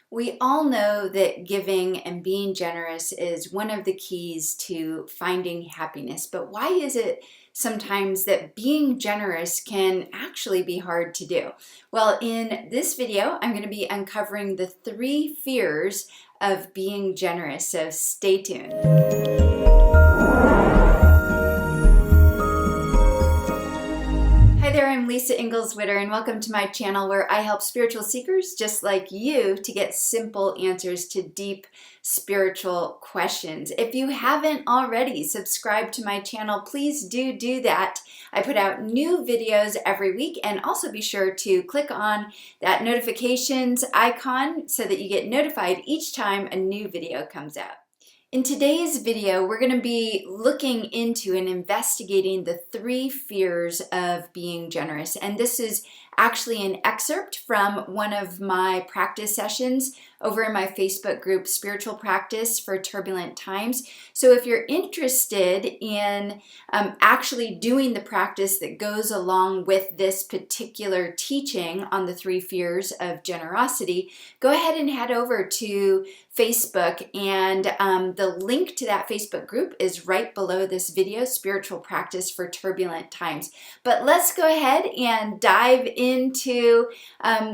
We all know that giving and being generous is one of the keys to finding happiness, but why is it sometimes that being generous can actually be hard to do? Well, in this video, I'm going to be uncovering the 3 fears of being generous, so stay tuned. Hi there, I'm Lisa Engles-WITTER, and welcome to my channel where I help spiritual seekers just like you to get simple answers to deep spiritual questions. If you haven't already subscribed to my channel, please do that. I put out new videos every week, and also be sure to click on that notifications icon so that you get notified each time a new video comes out. In today's video, we're going to be looking into and investigating the 3 fears of being generous. And this is actually an excerpt from one of my practice sessions over in my Facebook group, Spiritual Practice for Turbulent Times. So if you're interested in actually doing the practice that goes along with this particular teaching on the 3 fears of generosity, go ahead and head over to Facebook, and the link to that Facebook group is right below this video, Spiritual Practice for Turbulent Times. But let's go ahead and dive into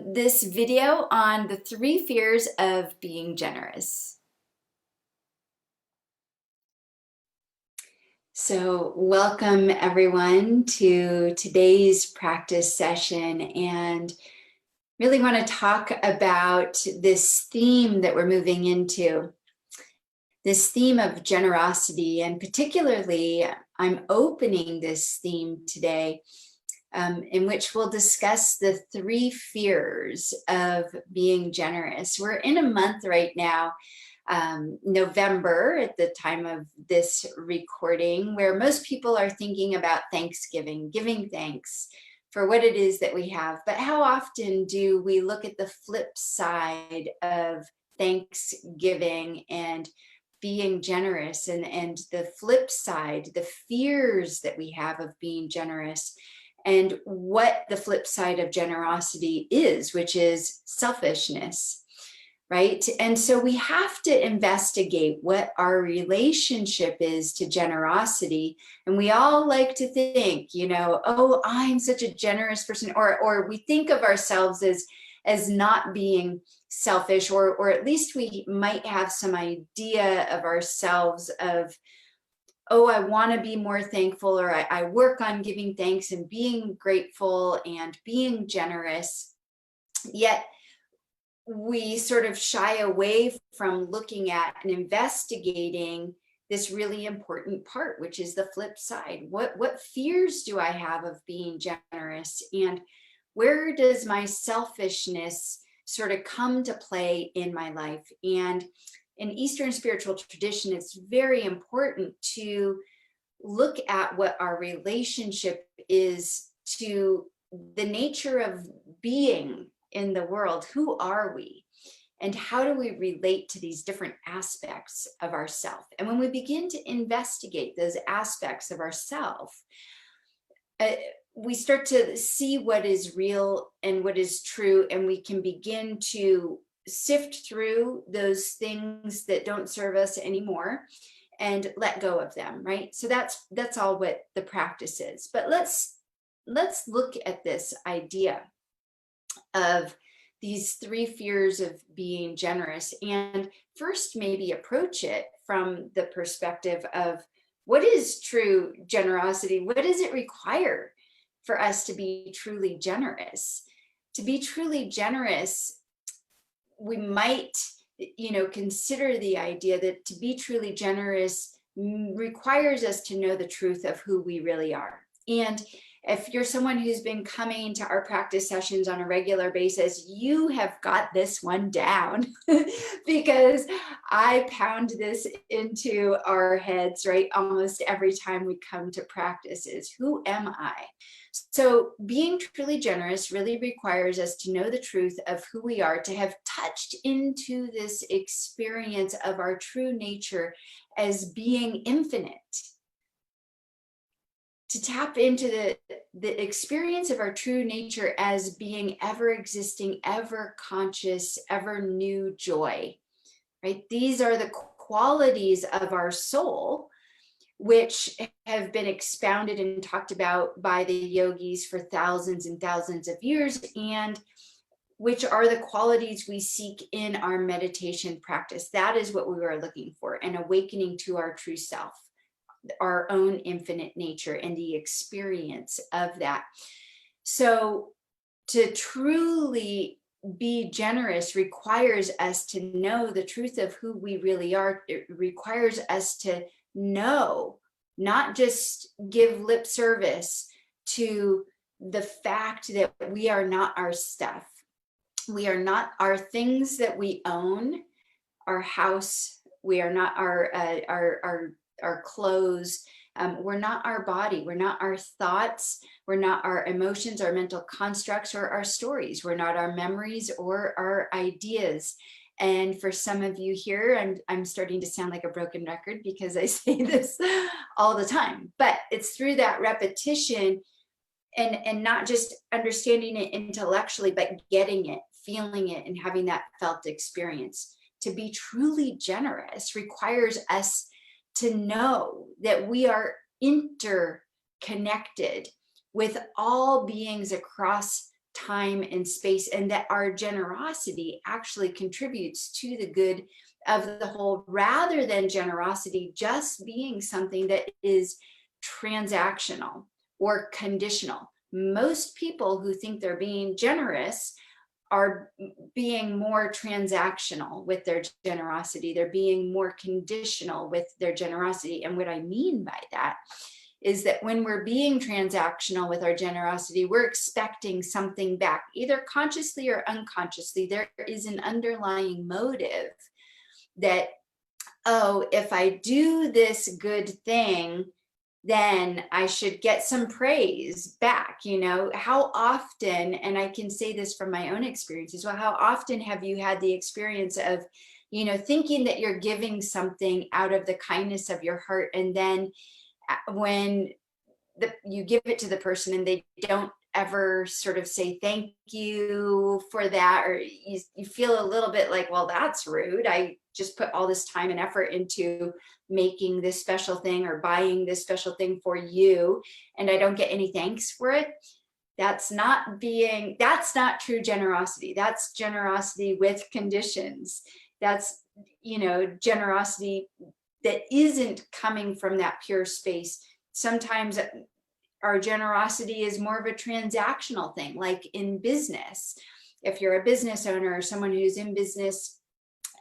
this video on the 3 fears of being generous. So welcome everyone to today's practice session, and really want to talk about this theme that we're moving into, this theme of generosity. And particularly, I'm opening this theme today in which we'll discuss the 3 fears of being generous. We're in a month right now, November at the time of this recording, where most people are thinking about Thanksgiving, giving thanks for what it is that we have. But how often do we look at the flip side of Thanksgiving and being generous, and the flip side, the fears that we have of being generous, and what the flip side of generosity is, which is selfishness, right? And so we have to investigate what our relationship is to generosity. And we all like to think, oh, I'm such a generous person, or we think of ourselves as not being selfish, or at least we might have some idea of ourselves of, oh, I want to be more thankful, or I work on giving thanks and being grateful and being generous. Yet we sort of shy away from looking at and investigating this really important part, which is the flip side. What fears do I have of being generous, and where does my selfishness sort of come to play in my life? And in Eastern spiritual tradition, it's very important to look at what our relationship is to the nature of being in the world. Who are we? And how do we relate to these different aspects of ourself? And when we begin to investigate those aspects of ourself, we start to see what is real and what is true, and we can begin to sift through those things that don't serve us anymore and let go of them, right? So that's all what the practice is. But let's look at this idea of these 3 fears of being generous, and first maybe approach it from the perspective of, what is true generosity? What does it require for us to be truly generous? To be truly generous, we might, consider the idea that to be truly generous requires us to know the truth of who we really are. And if you're someone who's been coming to our practice sessions on a regular basis, you have got this one down because I pound this into our heads, right? Almost every time we come to practice is, who am I? So being truly generous really requires us to know the truth of who we are, to have touched into this experience of our true nature as being infinite. to tap into the experience of our true nature as being ever existing, ever conscious, ever new joy, right? These are the qualities of our soul, which have been expounded and talked about by the yogis for thousands and thousands of years, and which are the qualities we seek in our meditation practice. That is what we are looking for, an awakening to our true self, our own infinite nature, and the experience of that. So to truly be generous requires us to know the truth of who we really are. It requires us to know, not just give lip service to the fact that we are not our stuff. We are not our things that we own, our house. We are not our clothes. We're not our body. We're not our thoughts. We're not our emotions, our mental constructs, or our stories. We're not our memories or our ideas. And for some of you here, I'm starting to sound like a broken record because I say this all the time, but it's through that repetition and not just understanding it intellectually, but getting it, feeling it, and having that felt experience. To be truly generous requires us to know that we are interconnected with all beings across time and space, and that our generosity actually contributes to the good of the whole, rather than generosity just being something that is transactional or conditional. Most people who think they're being generous are being more transactional with their generosity. They're being more conditional with their generosity. And what I mean by that is that when we're being transactional with our generosity, we're expecting something back, either consciously or unconsciously. There is an underlying motive that, oh, if I do this good thing, then I should get some praise back. You know, how often, and I can say this from my own experience as well, how often have you had the experience of, you know, thinking that you're giving something out of the kindness of your heart, and then when you give it to the person and they don't ever sort of say thank you for that, or you feel a little bit like, well, that's rude. I just put all this time and effort into making this special thing or buying this special thing for you, and I don't get any thanks for it. That's not true generosity. That's generosity with conditions. That's, you know, generosity that isn't coming from that pure space. Sometimes our generosity is more of a transactional thing, like in business. If you're a business owner or someone who's in business,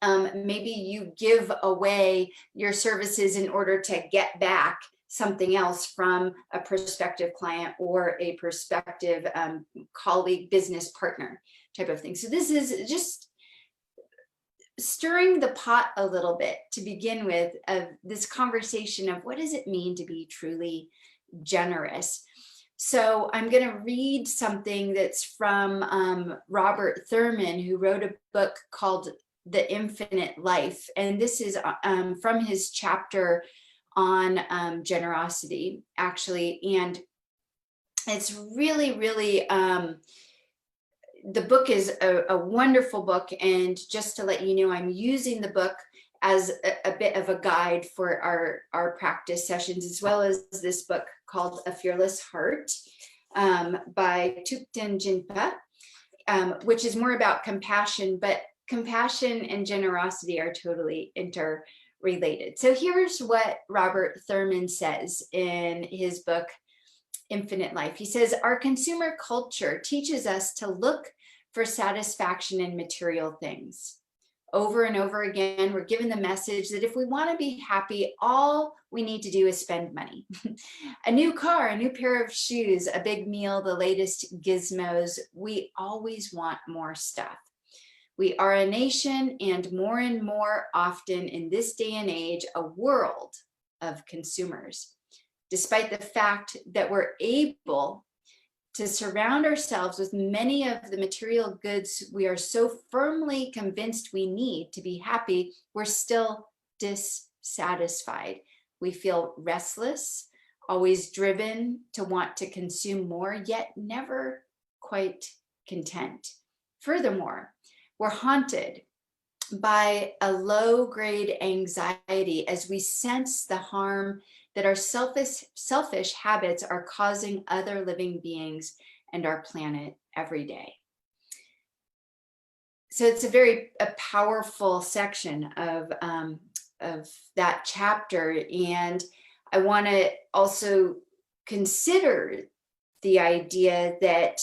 maybe you give away your services in order to get back something else from a prospective client or a prospective colleague, business partner type of thing. So this is just stirring the pot a little bit to begin with, of this conversation of what does it mean to be truly generous. So I'm going to read something that's from Robert Thurman, who wrote a book called The Infinite Life. And this is from his chapter on generosity, actually. And it's really, really, the book is a wonderful book. And just to let you know, I'm using the book as a bit of a guide for our practice sessions, as well as this book called A Fearless Heart by Thupten Jinpa, which is more about compassion, but compassion and generosity are totally interrelated. So here's what Robert Thurman says in his book, Infinite Life. He says, our consumer culture teaches us to look for satisfaction in material things. Over and over again, we're given the message that if we want to be happy, all we need to do is spend money. A new car, a new pair of shoes, a big meal, the latest gizmos. We always want more stuff. We are a nation, and more often in this day and age, a world of consumers. Despite the fact that we're able to surround ourselves with many of the material goods we are so firmly convinced we need to be happy, we're still dissatisfied. We feel restless. always driven to want to consume more, yet never quite content. Furthermore, we're haunted by a low-grade anxiety as we sense the harm that our selfish habits are causing other living beings and our planet every day. So it's a powerful section of that chapter, and I want to also consider the idea that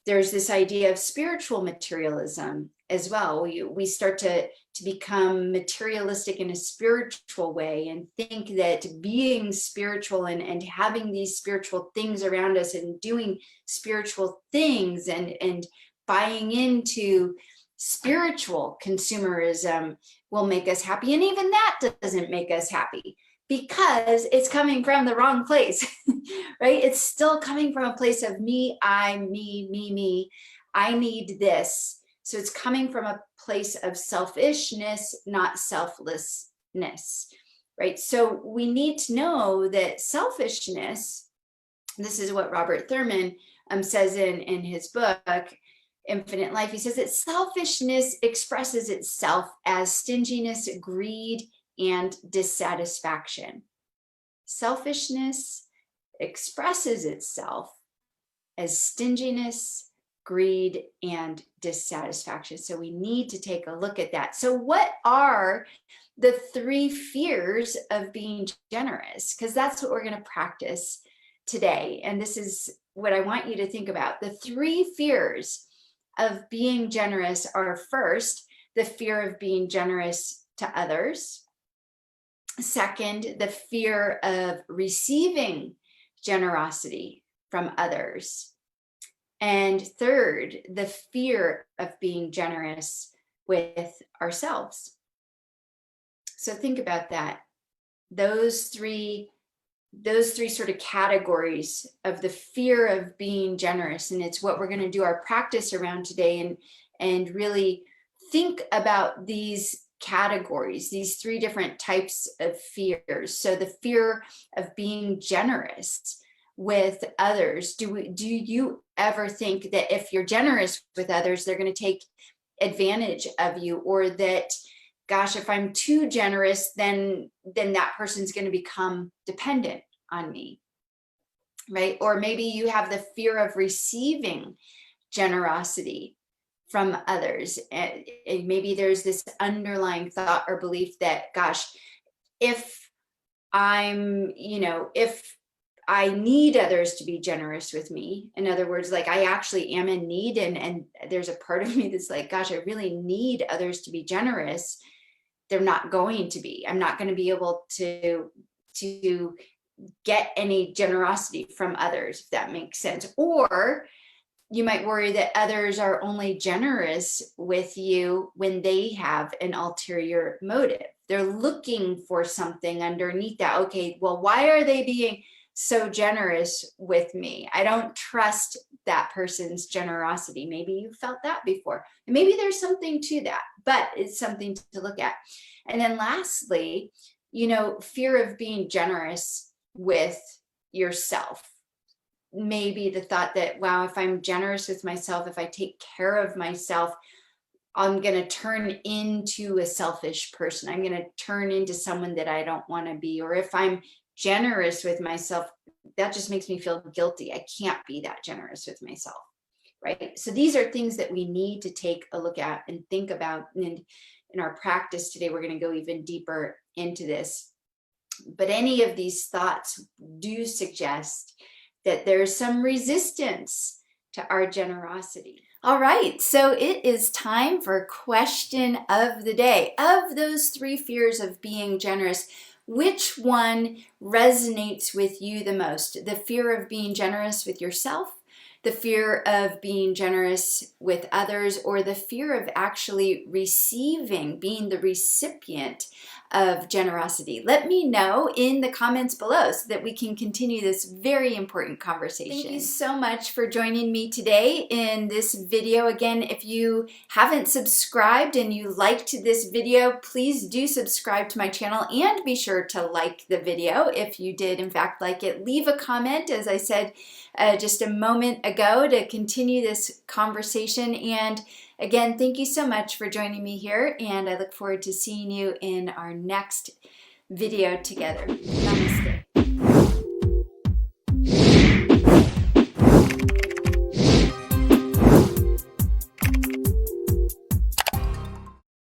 there's this idea of spiritual materialism as well. We start to become materialistic in a spiritual way and think that being spiritual and having these spiritual things around us and doing spiritual things and buying into spiritual consumerism will make us happy. And even that doesn't make us happy, because it's coming from the wrong place, right? It's still coming from a place of me, I, me, I need this. So it's coming from a place of selfishness, not selflessness, right? So we need to know that selfishness, this is what Robert Thurmans says in his book, Infinite Life. He says that selfishness expresses itself as stinginess, greed, and dissatisfaction. Selfishness expresses itself as stinginess, greed, and dissatisfaction. So we need to take a look at that. So what are the 3 fears of being generous? Because that's what we're going to practice today. And this is what I want you to think about. The 3 fears of being generous are: first, the fear of being generous to others. Second, the fear of receiving generosity from others. And third, the fear of being generous with ourselves. So think about that. Those three sort of categories of the fear of being generous. And it's what we're going to do our practice around today, and really think about these categories, these 3 different types of fears. So the fear of being generous with others. Do you ever think that if you're generous with others, they're going to take advantage of you, or that, gosh, if I'm too generous, then that person's going to become dependent on me, right? Or maybe you have the fear of receiving generosity from others, and maybe there's this underlying thought or belief that, gosh, if I need others to be generous with me. In other words, like I actually am in need, and there's a part of me that's like, gosh, I really need others to be generous. They're not going to be. I'm not going to be able to get any generosity from others, if that makes sense. Or you might worry that others are only generous with you when they have an ulterior motive. They're looking for something underneath that. Okay, well, why are they being so generous with me? I don't trust that person's generosity. Maybe you felt that before. And maybe there's something to that, but it's something to look at. And then lastly, fear of being generous with yourself. Maybe the thought that, wow, if I'm generous with myself, if I take care of myself, I'm going to turn into a selfish person. I'm going to turn into someone that I don't want to be. Or if I'm generous with myself, that just makes me feel guilty. I can't be that generous with myself, right? So these are things that we need to take a look at and think about. And in our practice today, we're going to go even deeper into this. But any of these thoughts do suggest that there's some resistance to our generosity. All right, so it is time for question of the day. Of those 3 fears of being generous, which one resonates with you the most? The fear of being generous with yourself, the fear of being generous with others, or the fear of actually receiving, being the recipient of generosity? Let me know in the comments below so that we can continue this very important conversation. Thank you so much for joining me today in this video. Again, if you haven't subscribed and you liked this video, please do subscribe to my channel and be sure to like the video if you did in fact like it. Leave a comment, as I said just a moment ago, to continue this conversation. And again, thank you so much for joining me here, and I look forward to seeing you in our next video together. Namaste.